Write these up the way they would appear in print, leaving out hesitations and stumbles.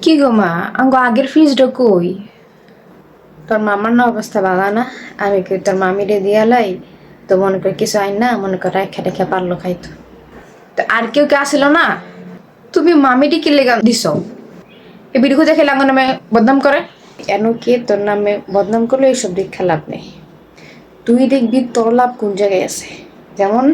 কি গো মা, আঙ্গ আগের ফ্রিজটা কই? তোর মামার না অবস্থা ভালো না। আমি কি তোর মামিরে দিয়ালাই তো মনে করে কিছু আইন না মনে করে রেখে রেখে পারলো খাইতো। তো আর কেউ কে আসিল না? তুমি মামিটি কি লেগা দিছ? এই বিড়ি দেখে লাঙ্গ নামে বদনাম করে। কেন কে তোর নামে বদনাম করলো এইসব দীক্ষা লাভ নেই। তুই দেখবি তোর লাভ কোন জায়গায় আছে। যেমন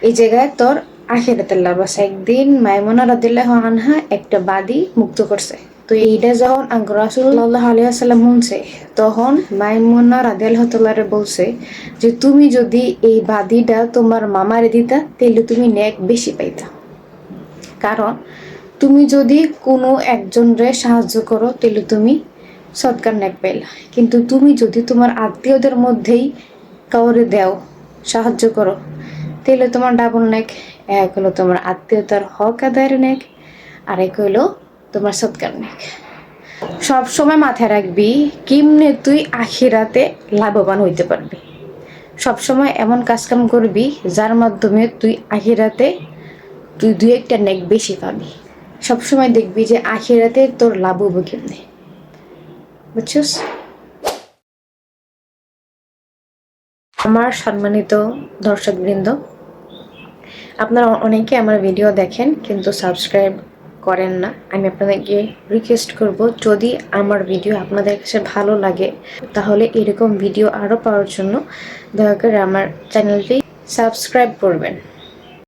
এই জায়গায় তোর আখিরাতের লাভ আছে। একদিন মাইমুনা রাদিয়াল্লাহু আনহা একটা বাদী মুক্ত করছে। তো এইটা যখন রাসূল সাল্লাল্লাহু আলাইহি ওয়াসাল্লাম শুনছে, তখন মাইমুনা রাদিয়াল্লাহু তাআলা বলছে যে তুমি যদি এই বাদীটা তোমার মামারে দিতা তাহলে তুমি নেক বেশি পাইতা। কারণ তুমি যদি কোনো একজনরে সাহায্য করো তাহলে তুমি সৎকার নেক পাইলা, কিন্তু তুমি যদি তোমার আত্মীয়দের মধ্যেই কাউরে দেও, সাহায্য করো, তাহলে তোমার ডাবল নেক। এক হলো তোমার আত্মীয়তার হক আদায়ের নেক, আর এক হলো তোমার সৎকার নেক। সব সময় মাথায় রাখবি কিমনে তুই আখিরাতে লাভবান হইতে পারবি। সব সময় এমন কাজকাম করবি যার মাধ্যমে তুই আখিরাতে তুই দুই একটা নেক বেশি পাবি। সবসময় দেখবি যে আখিরাতে তোর লাভ হবো কেমনে, বুঝছস? আমার সম্মানিত দর্শকবৃন্দ, আপনারা অনেকে আমার ভিডিও দেখেন কিন্তু সাবস্ক্রাইব করেন না। আমি আপনাদেরকে রিকোয়েস্ট করব, যদি আমার ভিডিও আপনাদের কাছে ভালো লাগে তাহলে এরকম ভিডিও আরও পাওয়ার জন্য দয়া করে আমার চ্যানেলটি সাবস্ক্রাইব করবেন।